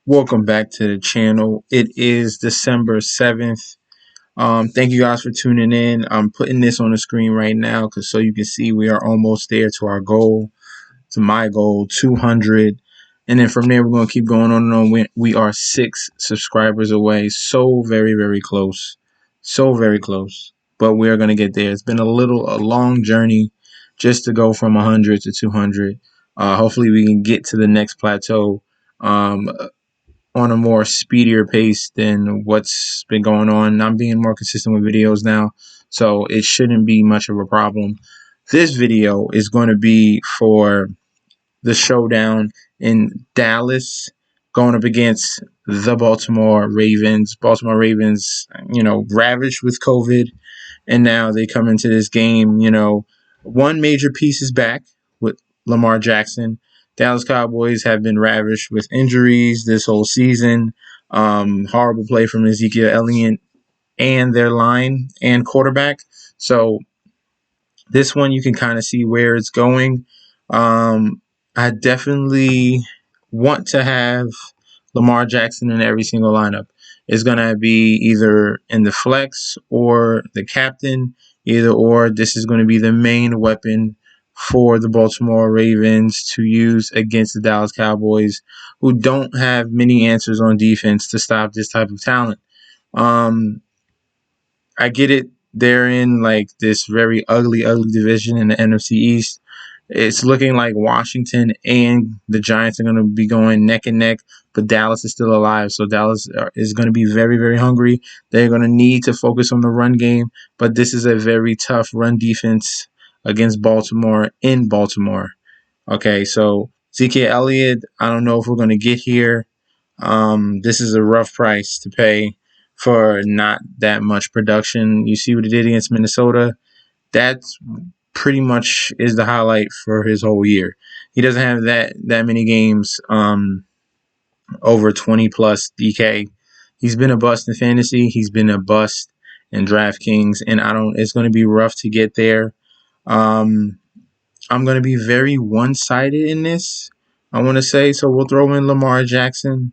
Welcome back to the channel. It is December 7th. Thank you guys for tuning in. I'm putting this on the screen right now so you can see we are almost there to our goal, to my goal, 200. And then from there, we're going to keep going on and on. We are 6 subscribers away. So very, very close. So very close. But we're going to get there. It's been a long journey just to go from 100 to 200. Hopefully we can get to the next plateau on a more speedier pace than what's been going on. I'm being more consistent with videos now, so it shouldn't be much of a problem. This video is going to be for the showdown in Dallas going up against the Baltimore Ravens. Baltimore Ravens, ravaged with COVID, and now they come into this game, one major piece is back with Lamar Jackson. Dallas Cowboys have been ravished with injuries this whole season. Horrible play from Ezekiel Elliott and their line and quarterback. So this one you can kind of see where it's going. I definitely want to have Lamar Jackson in every single lineup. It's going to be either in the flex or the captain, either or. This is going to be the main weapon for the Baltimore Ravens to use against the Dallas Cowboys, who don't have many answers on defense to stop this type of talent. I get it. They're in like this very ugly division in the NFC East. It's looking like Washington and the Giants are going to be going neck and neck, but Dallas is still alive. So Dallas is going to be very, very hungry. They're going to need to focus on the run game, but this is a very tough run defense against Baltimore in Baltimore. Okay, so Ezekiel Elliott, I don't know if we're going to get here. This is a rough price to pay for not that much production. You see what he did against Minnesota? That's pretty much is the highlight for his whole year. He doesn't have that many games over 20 plus DK. He's been a bust in fantasy. He's been a bust in Draftkings, and it's going to be rough to get there. I'm going to be very one-sided in this, I want to say. So we'll throw in Lamar Jackson.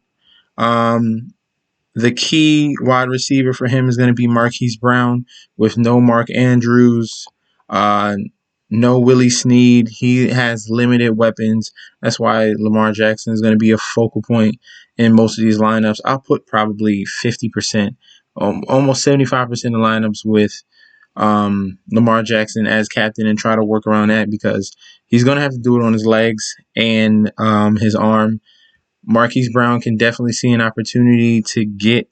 The key wide receiver for him is going to be Marquise Brown with no Mark Andrews, no Willie Snead. He has limited weapons. That's why Lamar Jackson is going to be a focal point in most of these lineups. I'll put probably 50%, almost 75% of lineups with Lamar Jackson as captain and try to work around that because he's going to have to do it on his legs and his arm. Marquise Brown can definitely see an opportunity to get,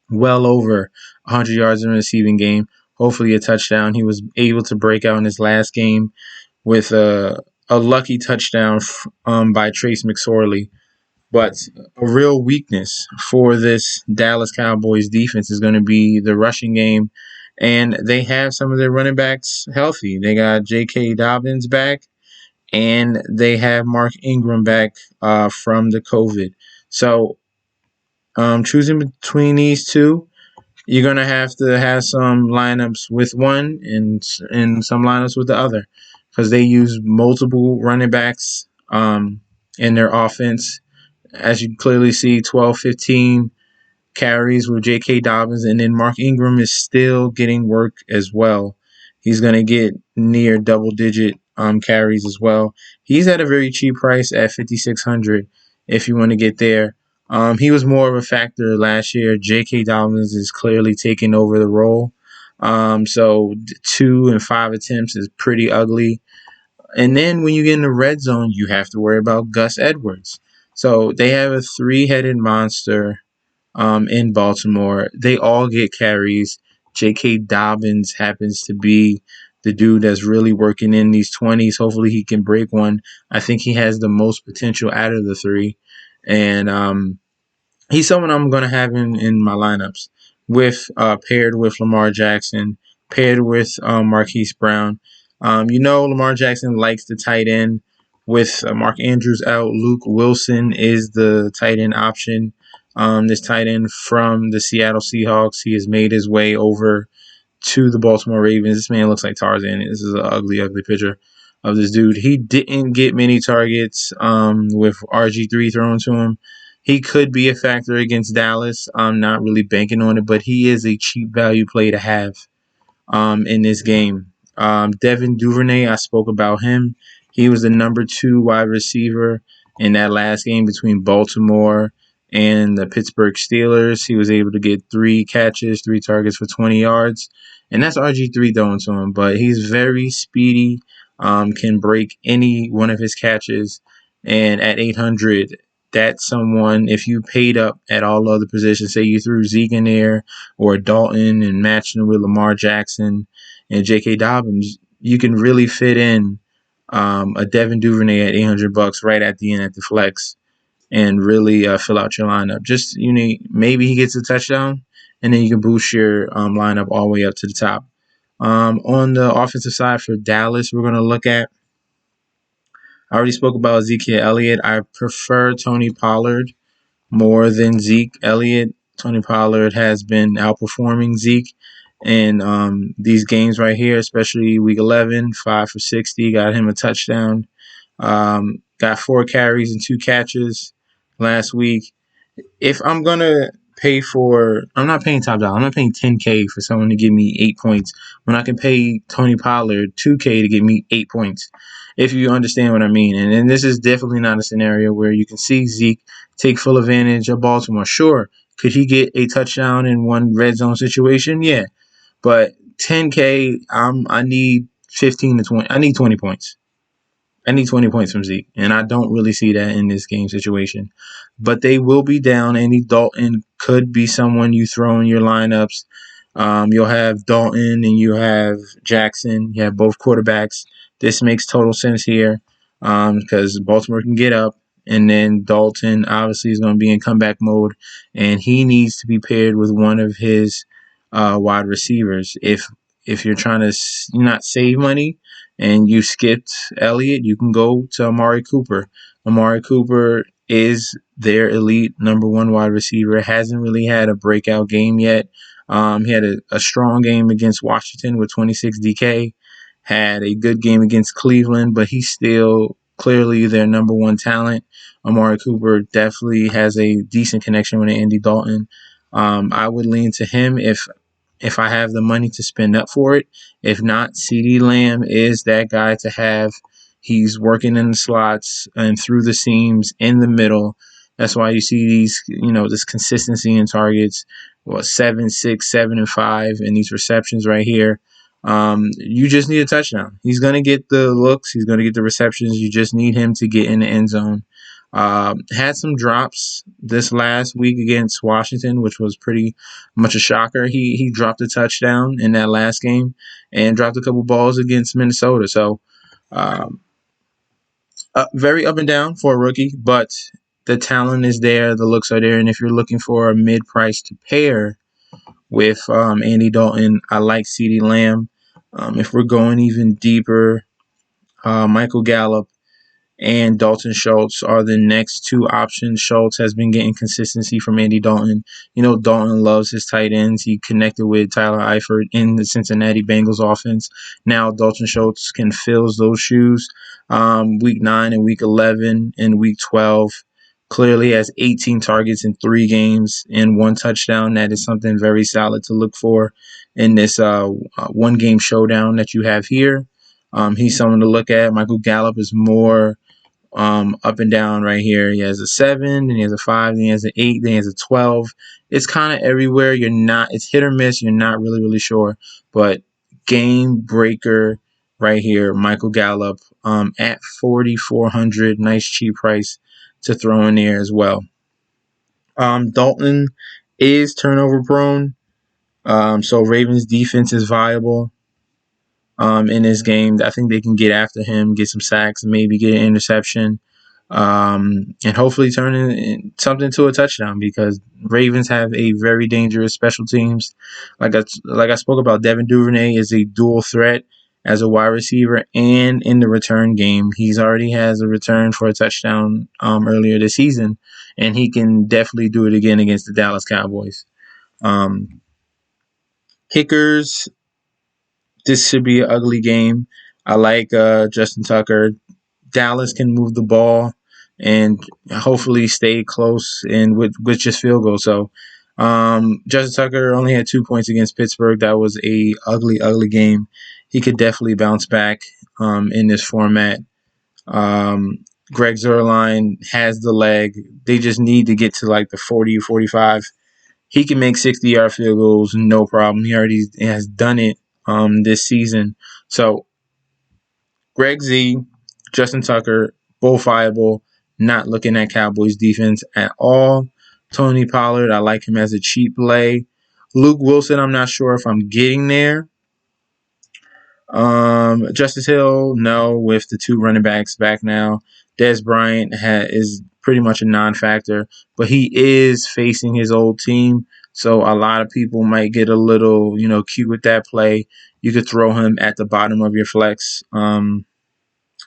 well over 100 yards in the receiving game, hopefully a touchdown. He was able to break out in his last game with a lucky touchdown by Trace McSorley. But a real weakness for this Dallas Cowboys defense is going to be the rushing game. And they have some of their running backs healthy. They got J.K. Dobbins back, and they have Mark Ingram back from the COVID. So choosing between these two, you're going to have some lineups with one and some lineups with the other because they use multiple running backs in their offense. As you clearly see, 12, 15 carries with J.K. Dobbins, and then Mark Ingram is still getting work as well. He's going to get near double-digit carries as well. He's at a very cheap price at $5,600 if you want to get there. He was more of a factor last year. J.K. Dobbins is clearly taking over the role. So 2 and 5 attempts is pretty ugly. And then when you get in the red zone, you have to worry about Gus Edwards. So they have a 3-headed monster in Baltimore. They all get carries. J.K. Dobbins happens to be the dude that's really working in these 20s. Hopefully he can break one. I think he has the most potential out of the 3. And he's someone I'm going to have in my lineups paired with Lamar Jackson, paired with Marquise Brown. Lamar Jackson likes the tight end. With Mark Andrews out, Luke Wilson is the tight end option. This tight end from the Seattle Seahawks. He has made his way over to the Baltimore Ravens. This man looks like Tarzan. This is an ugly, ugly picture. of this dude. He didn't get many targets with RG3 thrown to him. He could be a factor against Dallas. I'm not really banking on it, but he is a cheap value play to have in this game. Devin Duvernay, I spoke about him. He was the number 2 wide receiver in that last game between Baltimore and the Pittsburgh Steelers. He was able to get 3 catches, 3 targets for 20 yards. And that's RG3 throwing to him, but he's very speedy, can break any one of his catches. And at 800, that's someone, if you paid up at all other positions, say you threw Zeke in there, or Dalton and matching with Lamar Jackson and J.K. Dobbins, you can really fit in a Devin Duvernay at $800 right at the end at the flex and really fill out your lineup. Just maybe he gets a touchdown, and then you can boost your lineup all the way up to the top. On the offensive side for Dallas, we're going to look at. I already spoke about Ezekiel Elliott. I prefer Tony Pollard more than Zeke Elliott. Tony Pollard has been outperforming Zeke in these games right here, especially week 11, 5 for 60, got him a touchdown. Got 4 carries and 2 catches last week. If I'm going to pay for, I'm not paying top dollar. I'm not paying $10K for someone to give me 8 points when I can pay Tony Pollard $2K to give me 8 points, if you understand what I mean. And this is definitely not a scenario where you can see Zeke take full advantage of Baltimore. Sure, could he get a touchdown in one red zone situation? Yeah, but 10K, I need 15 to 20. I need 20 points. I need 20 points from Zeke, and I don't really see that in this game situation. But they will be down. Andy Dalton could be someone you throw in your lineups. You'll have Dalton and you have Jackson. You have both quarterbacks. This makes total sense here because Baltimore can get up, and then Dalton obviously is going to be in comeback mode, and he needs to be paired with one of his wide receivers. If you're trying to not save money and you skipped Elliott, you can go to Amari Cooper. Amari Cooper is their elite number 1 wide receiver. Hasn't really had a breakout game yet. He had a strong game against Washington with 26 DK. Had a good game against Cleveland, but he's still clearly their number 1 talent. Amari Cooper definitely has a decent connection with Andy Dalton. I would lean to him if I have the money to spend up for it. If not, CeeDee Lamb is that guy to have. He's working in the slots and through the seams in the middle. That's why you see these, this consistency in targets. 7, 6, 7, and 5 in these receptions right here. You just need a touchdown. He's going to get the looks. He's going to get the receptions. You just need him to get in the end zone. Had some drops this last week against Washington, which was pretty much a shocker. He dropped a touchdown in that last game and dropped a couple balls against Minnesota. So very up and down for a rookie, but the talent is there, the looks are there, and if you're looking for a mid-price to pair with Andy Dalton, I like CeeDee Lamb. If we're going even deeper, Michael Gallup and Dalton Schultz are the next 2 options. Schultz has been getting consistency from Andy Dalton. Dalton loves his tight ends. He connected with Tyler Eifert in the Cincinnati Bengals offense. Now Dalton Schultz can fill those shoes. Week 9 and week 11 and week 12. Clearly has 18 targets in 3 games and 1 touchdown. That is something very solid to look for in this one-game showdown that you have here. He's someone to look at. Michael Gallup is more up and down right here. He has a 7, then he has a 5, then he has an 8, then he has a 12. It's kind of everywhere. It's hit or miss. You're not really sure. But game breaker right here, Michael Gallup at 4,400. Nice cheap price to throw in there as well. Dalton is turnover prone. So Ravens defense is viable. In this game, I think they can get after him, get some sacks, maybe get an interception, and hopefully turn something to a touchdown because Ravens have a very dangerous special teams. Like I spoke about, Devin Duvernay is a dual threat as a wide receiver and in the return game. He's already has a return for a touchdown earlier this season, and he can definitely do it again against the Dallas Cowboys. Kickers. This should be an ugly game. I like Justin Tucker. Dallas can move the ball and hopefully stay close and with just field goals. So Justin Tucker only had 2 points against Pittsburgh. That was a ugly game. He could definitely bounce back in this format. Greg Zuerlein has the leg. They just need to get to like the 40 or 45. He can make 60-yard field goals, no problem. He already has done it this season. So Greg Z, Justin Tucker, both viable. Not looking at Cowboys defense at all. Tony Pollard, I like him as a cheap play. Luke Wilson, I'm not sure if I'm getting there. Justice Hill, no, with the 2 running backs back now. Dez Bryant is pretty much a non-factor, but he is facing his old team, so a lot of people might get a little, cute with that play. You could throw him at the bottom of your flex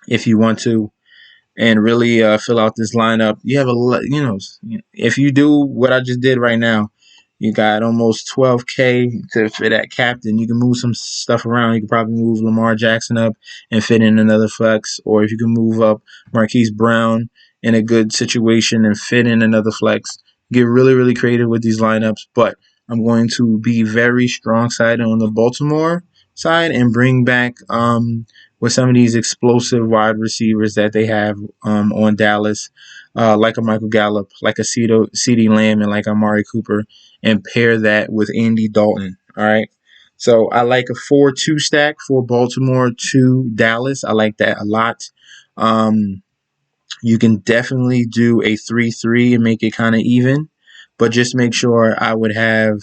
if you want to, and really fill out this lineup. You have if you do what I just did right now, you got almost 12K to fit that captain. You can move some stuff around. You can probably move Lamar Jackson up and fit in another flex, or if you can move up Marquise Brown in a good situation and fit in another flex. Get really, really creative with these lineups, but I'm going to be very strong side on the Baltimore side and bring back with some of these explosive wide receivers that they have on Dallas, like a Michael Gallup, like a CeeDee Lamb, and like Amari Cooper, and pair that with Andy Dalton. All right. So I like a 4-2 stack for Baltimore to Dallas. I like that a lot. You can definitely do a 3-3 and make it kind of even, but just make sure I would have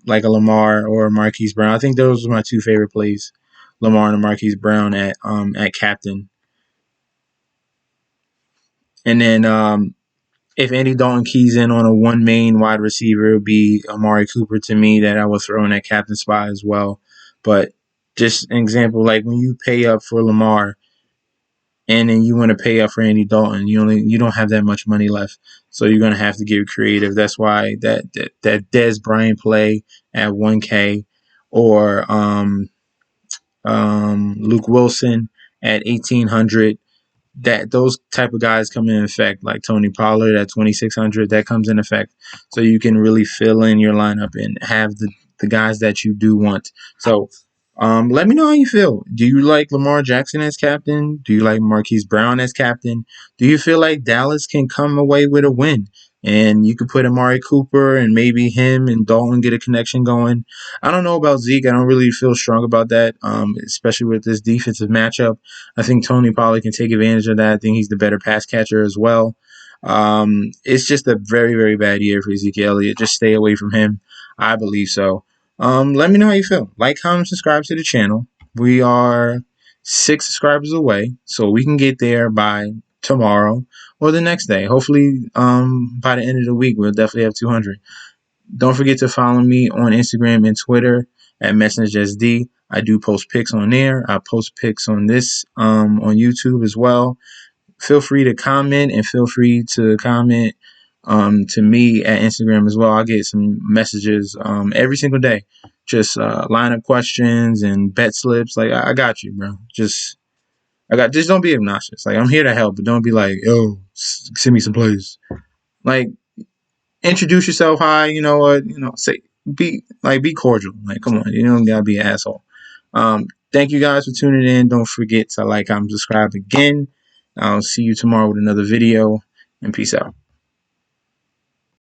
like a Lamar or a Marquise Brown. I think those are my 2 favorite plays, Lamar and Marquise Brown at captain. And then if Andy Dalton keys in on a 1 main wide receiver, it would be Amari Cooper to me that I would throw in that captain spot as well. But just an example, like when you pay up for Lamar and then you want to pay up for Andy Dalton, you don't have that much money left, so you're gonna have to get creative. That's why that Dez Bryant play at 1K or Luke Wilson at 1,800. That those type of guys come in effect, like Tony Pollard at 2,600. That comes in effect, so you can really fill in your lineup and have the guys that you do want. So let me know how you feel. Do you like Lamar Jackson as captain? Do you like Marquise Brown as captain? Do you feel like Dallas can come away with a win? And you could put Amari Cooper and maybe him and Dalton get a connection going. I don't know about Zeke. I don't really feel strong about that, especially with this defensive matchup. I think Tony Pollard can take advantage of that. I think he's the better pass catcher as well. It's just a very, very bad year for Ezekiel Elliott. Just stay away from him. I believe so. Let me know how you feel. Like, comment, subscribe to the channel. We are 6 subscribers away, so we can get there by tomorrow or the next day. Hopefully, by the end of the week, we'll definitely have 200. Don't forget to follow me on Instagram and Twitter at MessageSD. I do post pics on there. I post pics on this on YouTube as well. Feel free to comment and feel free to comment to me at Instagram as well. I get some messages every single day. Just lineup questions and bet slips. Like I got you, bro. Just don't be obnoxious. Like I'm here to help, but don't be like, yo, send me some plays. Like introduce yourself. Hi, you know what? Say be cordial. Like come on, you don't gotta be an asshole. Thank you guys for tuning in. Don't forget to like, comment, subscribe again. I'll see you tomorrow with another video, and peace out.